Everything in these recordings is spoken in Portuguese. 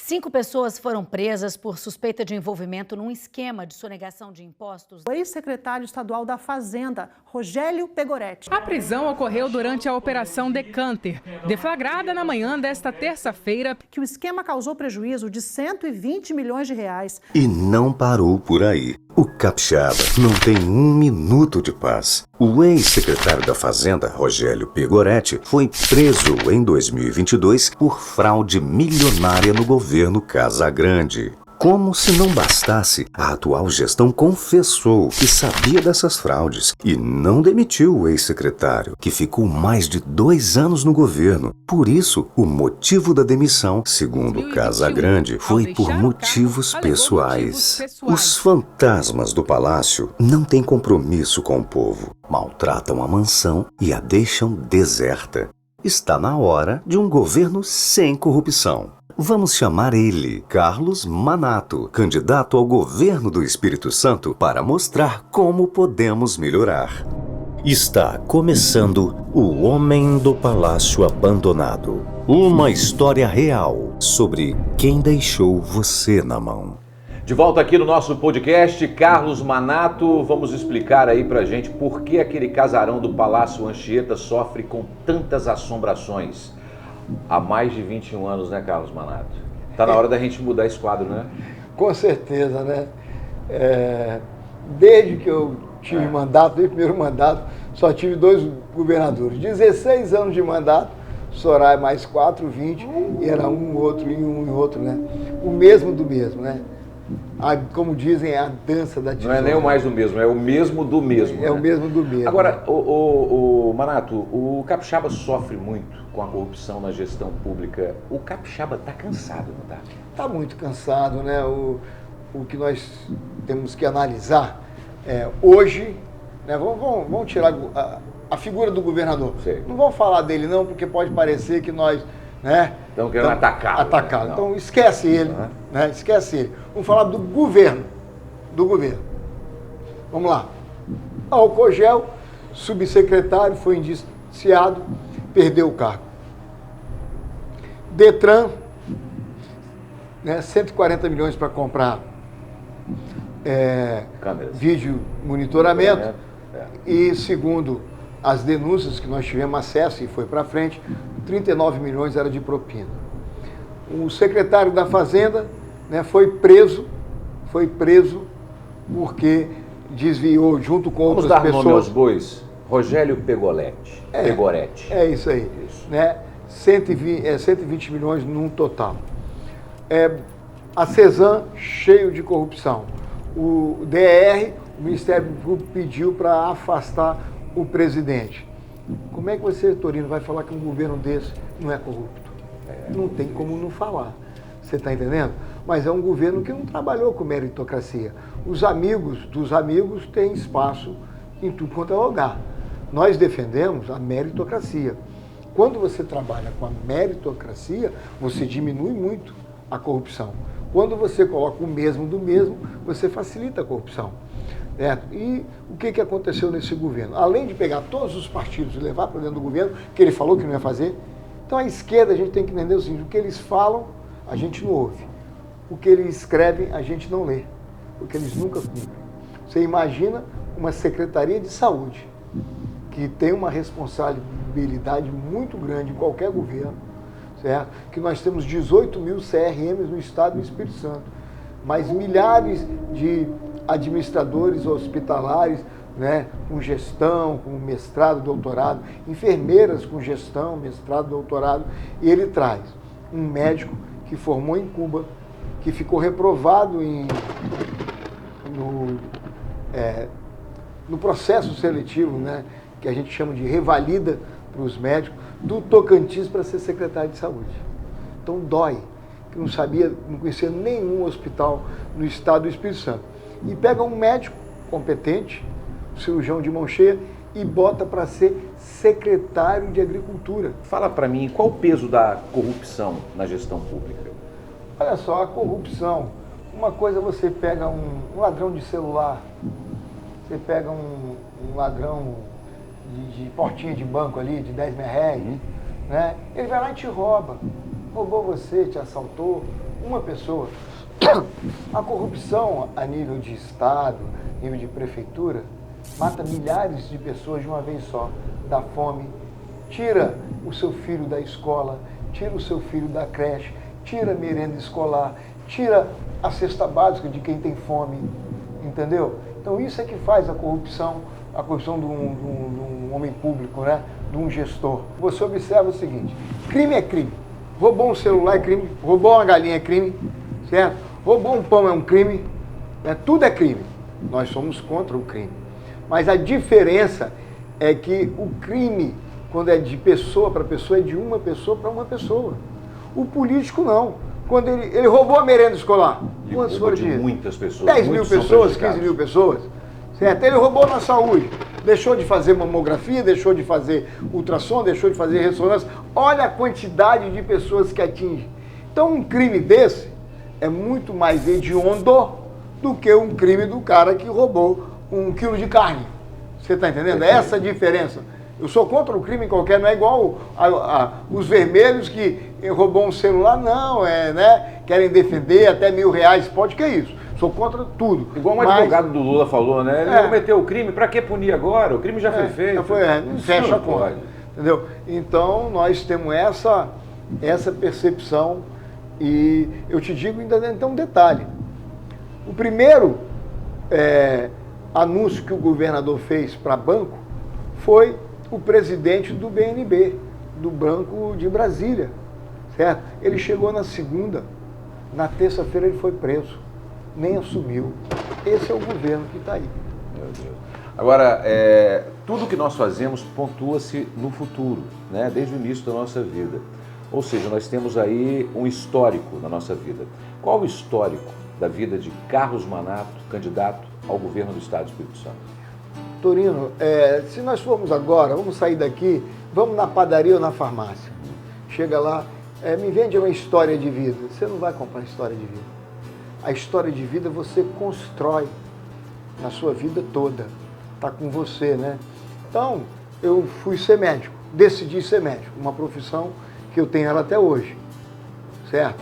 5 pessoas foram presas por suspeita de envolvimento num esquema de sonegação de impostos. O ex-secretário estadual da Fazenda, Rogélio Pegoretti. A prisão ocorreu durante a Operação Decanter, deflagrada na manhã desta terça-feira. Que o esquema causou prejuízo de 120 milhões de reais. E não parou por aí. O capixaba não tem um minuto de paz. O ex-secretário da Fazenda, Rogélio Pegoretti, foi preso em 2022 por fraude milionária no governo Casagrande. Como se não bastasse, a atual gestão confessou que sabia dessas fraudes e não demitiu o ex-secretário, que ficou mais de 2 anos no governo. Por isso, o motivo da demissão, segundo Casagrande, foi por motivos pessoais. Os fantasmas do palácio não têm compromisso com o povo, maltratam a mansão e a deixam deserta. Está na hora de um governo sem corrupção. Vamos chamar ele, Carlos Manato, candidato ao governo do Espírito Santo, para mostrar como podemos melhorar. Está começando O Homem do Palácio Abandonado. Uma história real sobre quem deixou você na mão. De volta aqui no nosso podcast, Carlos Manato, vamos explicar aí pra gente por que aquele casarão do Palácio Anchieta sofre com tantas assombrações. Há mais de 21 anos, né, Carlos Manato? Tá na hora da gente mudar esse quadro, né? Com certeza, né? Desde que eu tive mandato, desde o primeiro mandato, só tive 2 governadores. 16 anos de mandato, Soraya mais 4, 20, e era um outro e um e outro, né? O mesmo do mesmo, né? Como dizem, é a dança da tesoura. Não é nem o mais do mesmo, é o mesmo do mesmo. É, né? O mesmo do mesmo. Agora, o Manato, o capixaba sofre muito com a corrupção na gestão pública. O capixaba está cansado, não está? Está muito cansado, né? O que nós temos que analisar hoje, né? Vamos tirar a figura do governador. Sei. Não vamos falar dele não, porque pode parecer que nós, né? Estamos querendo atacá-lo. Né? Então esquece ele, né? Esquece ele. Vamos falar do governo. Vamos lá. Alcogel, subsecretário, foi indiciado, perdeu o cargo. Detran, né, 140 milhões para comprar vídeo monitoramento. E segundo as denúncias que nós tivemos acesso e foi para frente, 39 milhões era de propina. O secretário da Fazenda, né, foi preso porque desviou junto com outras pessoas. Vamos dar nome aos bois. Rogélio Pegoretti. É isso aí. Isso. Né? 120 milhões num total. A CESAM, cheio de corrupção. O DR, o Ministério Público, pediu para afastar o presidente. Como é que você, Torino, vai falar que um governo desse não é corrupto? Não tem como não falar. Você está entendendo? Mas é um governo que não trabalhou com meritocracia. Os amigos dos amigos têm espaço em tudo quanto é lugar. Nós defendemos a meritocracia. Quando você trabalha com a meritocracia, você diminui muito a corrupção. Quando você coloca o mesmo do mesmo, você facilita a corrupção. E o que aconteceu nesse governo? Além de pegar todos os partidos e levar para dentro do governo, que ele falou que não ia fazer, então a esquerda a gente tem que entender o seguinte: o que eles falam, a gente não ouve. O que eles escrevem, a gente não lê. Porque eles nunca cumprem. Você imagina uma Secretaria de Saúde, que tem uma responsabilidade muito grande em qualquer governo, certo? Que nós temos 18 mil CRMs no estado do Espírito Santo, mas milhares de administradores hospitalares, né, com gestão, com mestrado, doutorado, enfermeiras com gestão, mestrado, doutorado, e ele traz um médico que formou em Cuba, que ficou reprovado no processo seletivo, né, que a gente chama de revalida para os médicos, do Tocantins para ser secretário de saúde. Então dói, que não conhecia nenhum hospital no estado do Espírito Santo. E pega um médico competente, cirurgião de mão cheia, e bota para ser secretário de Agricultura. Fala para mim, qual o peso da corrupção na gestão pública? Olha só, a corrupção. Uma coisa, você pega um ladrão de celular, você pega um ladrão de portinha de banco ali, de 10 mil reais, né? Ele vai lá e te rouba. Roubou você, te assaltou, uma pessoa. A corrupção a nível de Estado, nível de prefeitura, mata milhares de pessoas de uma vez só, dá fome, tira o seu filho da escola, tira o seu filho da creche, tira a merenda escolar, tira a cesta básica de quem tem fome, entendeu? Então isso é que faz a corrupção de um homem público, né? De um gestor. Você observa o seguinte, crime é crime, roubou um celular é crime, roubou uma galinha é crime, certo? Roubou um pão é um crime, né? Tudo é crime. Nós somos contra o crime. Mas a diferença é que o crime, quando é de pessoa para pessoa, é de uma pessoa para uma pessoa. O político não. Quando ele roubou a merenda escolar, quantos foram de muitas pessoas. 10 mil pessoas, 15 mil pessoas. Certo? Ele roubou na saúde. Deixou de fazer mamografia, deixou de fazer ultrassom, deixou de fazer ressonância. Olha a quantidade de pessoas que atinge. Então um crime desse é muito mais hediondo do que um crime do cara que roubou 1 quilo de carne. Você está entendendo? É essa a diferença. Eu sou contra o crime qualquer, não é igual os vermelhos que roubou um celular, não, né? Querem defender até R$1.000, pode, que é isso. Sou contra tudo. Igual um advogado do Lula falou, né? Ele cometeu o crime, para que punir agora? O crime já foi feito. Não fecha a conta. Entendeu? Então, nós temos essa percepção e eu te digo ainda tem um detalhe. O primeiro anúncio que o governador fez para banco foi o presidente do BNB, do Banco de Brasília, certo? Ele chegou na segunda, na terça-feira ele foi preso, nem assumiu. Esse é o governo que está aí. Meu Deus. Agora, tudo que nós fazemos pontua-se no futuro, né? Desde o início da nossa vida. Ou seja, nós temos aí um histórico na nossa vida. Qual o histórico da vida de Carlos Manato, candidato ao governo do Estado do Espírito Santo? Torino, se nós formos agora, vamos sair daqui, vamos na padaria ou na farmácia. Chega lá, me vende uma história de vida. Você não vai comprar história de vida. A história de vida você constrói na sua vida toda. Está com você, né? Então, eu fui ser médico, decidi ser médico, uma profissão que eu tenho ela até hoje, certo?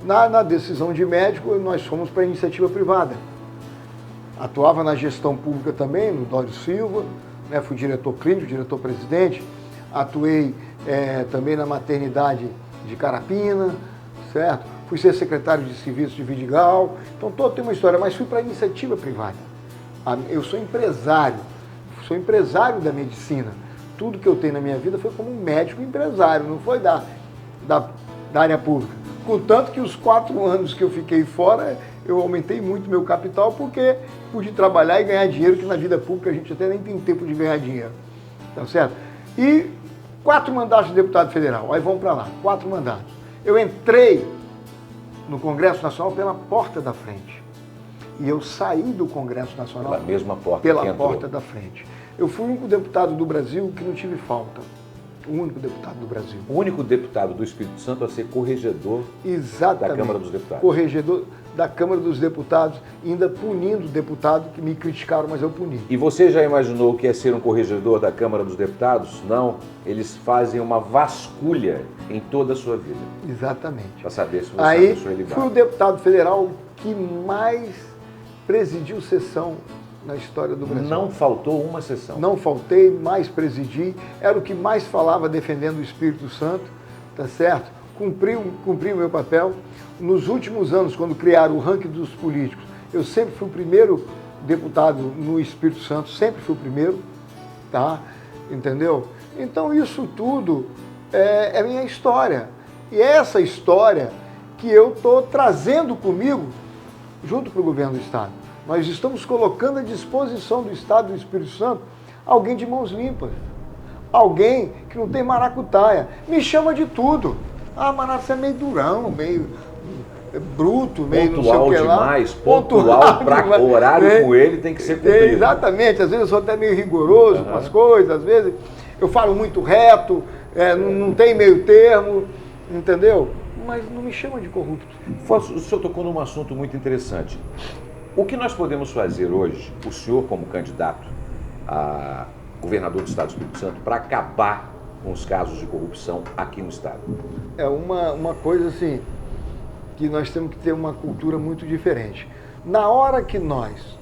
Na decisão de médico, nós fomos para a iniciativa privada. Atuava na gestão pública também, no Dório Silva, né? Fui diretor clínico, diretor-presidente, atuei também na maternidade de Carapina, certo? Fui ser secretário de serviço de Vidigal, então todo tem uma história, mas fui para a iniciativa privada. Eu sou empresário da medicina. Tudo que eu tenho na minha vida foi como um médico empresário, não foi da área pública. Contanto que os 4 anos que eu fiquei fora, eu aumentei muito meu capital porque pude trabalhar e ganhar dinheiro, que na vida pública a gente até nem tem tempo de ganhar dinheiro. Tá certo? E 4 mandatos de deputado federal, aí vamos para lá, 4 mandatos. Eu entrei no Congresso Nacional pela porta da frente. E eu saí do Congresso Nacional pela mesma porta, pela porta da frente. Eu fui o único deputado do Brasil que não tive falta. O único deputado do Brasil. O único deputado do Espírito Santo a ser corregedor da Câmara dos Deputados. Corregedor da Câmara dos Deputados, ainda punindo o deputado que me criticaram, mas eu puni. E você já imaginou o que é ser um corregedor da Câmara dos Deputados? Não, eles fazem uma vasculha em toda a sua vida. Exatamente. Para saber se você é uma pessoa ilibada. Fui o deputado federal que mais presidiu sessão na história do Brasil. Não faltou uma sessão. Não faltei, mais presidi, era o que mais falava defendendo o Espírito Santo, tá certo? Cumpri o meu papel. Nos últimos anos, quando criaram o ranking dos políticos, eu sempre fui o primeiro deputado no Espírito Santo, sempre fui o primeiro, tá? Entendeu? Então isso tudo é minha história. E é essa história que eu estou trazendo comigo junto para o governo do Estado. Nós estamos colocando à disposição do Estado do Espírito Santo alguém de mãos limpas, alguém que não tem maracutaia. Me chama de tudo. Ah, Manato, você é meio durão, meio bruto, meio pontual não sei o que lá. Demais, pontual para o horário com ele tem que ser cumprido. Exatamente, às vezes eu sou até meio rigoroso com as coisas, às vezes eu falo muito reto, não tem meio termo, entendeu? Mas não me chama de corrupto. O senhor tocou num assunto muito interessante. O que nós podemos fazer hoje, o senhor como candidato a governador do Estado do Espírito Santo, para acabar com os casos de corrupção aqui no Estado? É uma coisa assim, que nós temos que ter uma cultura muito diferente. Na hora que nós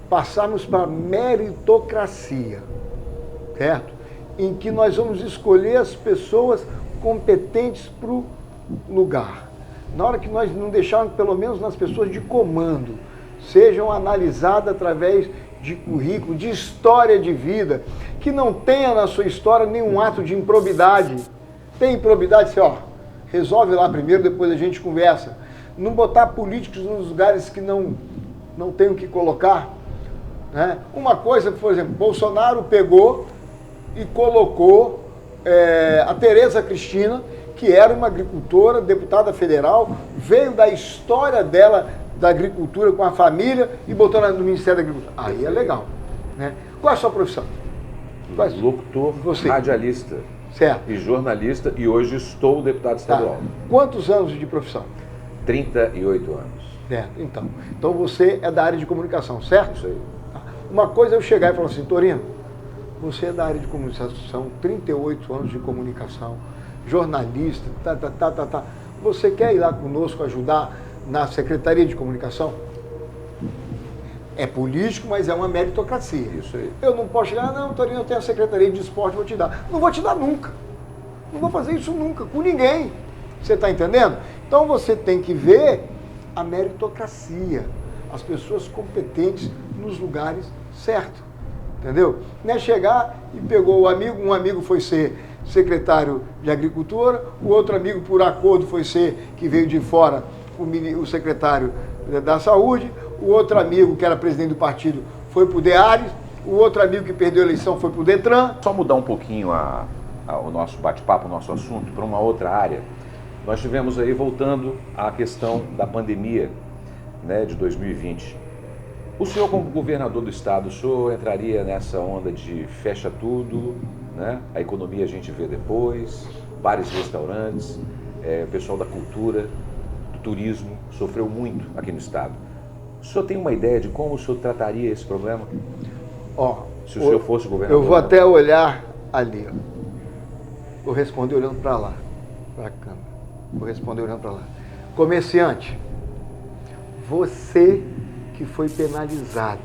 passarmos para a meritocracia, certo? Em que nós vamos escolher as pessoas competentes para o lugar. Na hora que nós não deixarmos, pelo menos nas pessoas de comando, sejam analisadas através de currículo, de história de vida, que não tenha na sua história nenhum ato de improbidade. Tem improbidade, você, resolve lá primeiro, depois a gente conversa. Não botar políticos nos lugares que não tem o que colocar. Né? Uma coisa, por exemplo, Bolsonaro pegou e colocou a Tereza Cristina, que era uma agricultora, deputada federal, veio da história dela, da agricultura com a família, e botou no Ministério da Agricultura. Aí é legal. Né? Qual é a sua profissão? Locutor, radialista, certo, e jornalista, e hoje estou deputado estadual. Tá. Quantos anos de profissão? 38 anos. Certo, então você é da área de comunicação, certo? Isso aí. Uma coisa é eu chegar e falar assim, Torino, você é da área de comunicação, 38 anos de comunicação, jornalista, Você quer ir lá conosco ajudar na Secretaria de Comunicação? É político, mas é uma meritocracia. Isso aí. Eu não posso chegar, não, Torino, eu tenho a Secretaria de Esporte, vou te dar. Não vou te dar nunca. Não vou fazer isso nunca, com ninguém. Você está entendendo? Então você tem que ver a meritocracia, as pessoas competentes nos lugares certos. Entendeu? Não é chegar e pegou o amigo, um amigo foi ser secretário de Agricultura, o outro amigo, por acordo, foi ser, que veio de fora, o secretário da Saúde, o outro amigo, que era presidente do partido, foi para o DEARES, o outro amigo que perdeu a eleição foi para o DETRAN. Só mudar um pouquinho o nosso bate-papo, o nosso assunto, para uma outra área. Nós tivemos aí, voltando à questão da pandemia, né, de 2020. O senhor, como governador do estado, o senhor entraria nessa onda de fecha tudo, né? A economia a gente vê depois, bares, restaurantes, o pessoal da cultura, do turismo, sofreu muito aqui no estado. O senhor tem uma ideia de como o senhor trataria esse problema? Se o senhor fosse governador? Eu vou até olhar ali. Vou responder olhando para lá, para a câmera. Vou responder olhando para lá. Comerciante, você que foi penalizado,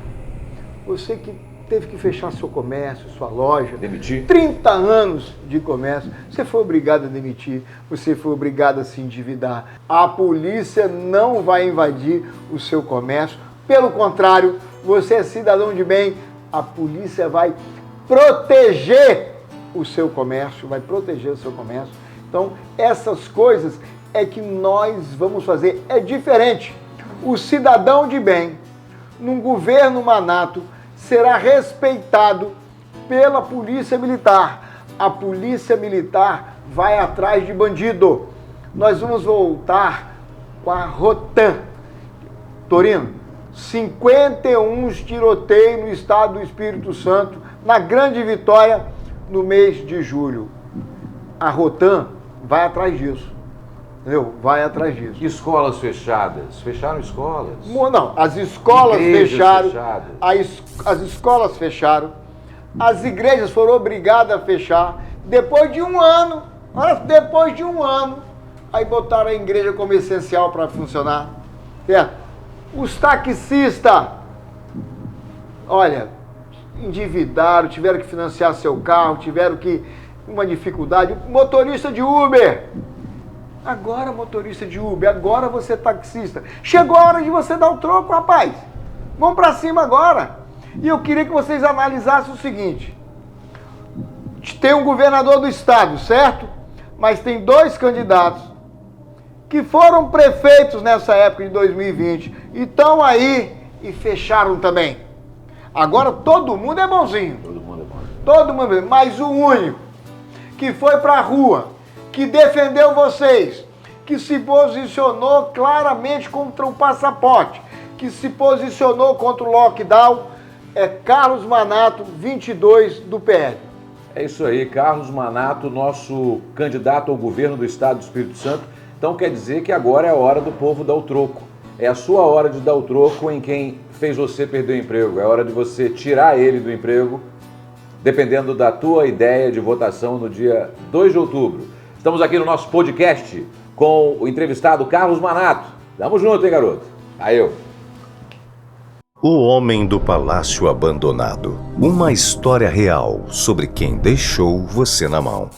você que teve que fechar seu comércio, sua loja, demitir? 30 anos de comércio, você foi obrigado a demitir, você foi obrigado a se endividar. A polícia não vai invadir o seu comércio, pelo contrário, você é cidadão de bem, a polícia vai proteger o seu comércio, vai proteger o seu comércio. Então, essas coisas é que nós vamos fazer, é diferente. O cidadão de bem, num governo Manato, será respeitado pela Polícia Militar. A Polícia Militar vai atrás de bandido. Nós vamos voltar com a Rotan. Torino, 51 tiroteios no estado do Espírito Santo, na Grande Vitória, no mês de julho. A Rotan vai atrás disso. Entendeu? Vai atrás disso. Escolas fechadas. Fecharam escolas? Não, as escolas fecharam. Fechadas. As escolas fecharam. As igrejas foram obrigadas a fechar. Depois de um ano, aí botaram a igreja como essencial para funcionar. Certo? Os taxistas, olha, endividaram, tiveram que financiar seu carro, tiveram que... uma dificuldade. Motorista de Uber. Agora, motorista de Uber, agora você é taxista. Chegou a hora de você dar o troco, rapaz. Vamos para cima agora. E eu queria que vocês analisassem o seguinte. Tem um governador do estado, certo? Mas tem 2 candidatos que foram prefeitos nessa época de 2020 e estão aí e fecharam também. Agora todo mundo é bonzinho. Todo mundo é bonzinho. Todo mundo é bonzinho. Mas o único que foi para a rua, que defendeu vocês, que se posicionou claramente contra o passaporte, que se posicionou contra o lockdown, é Carlos Manato, 22, do PL. É isso aí, Carlos Manato, nosso candidato ao governo do estado do Espírito Santo. Então quer dizer que agora é a hora do povo dar o troco. É a sua hora de dar o troco em quem fez você perder o emprego. É hora de você tirar ele do emprego, dependendo da tua ideia de votação no dia 2 de outubro. Estamos aqui no nosso podcast com o entrevistado Carlos Manato. Tamo junto, hein, garoto? Aí eu. O Homem do Palácio Abandonado. Uma história real sobre quem deixou você na mão.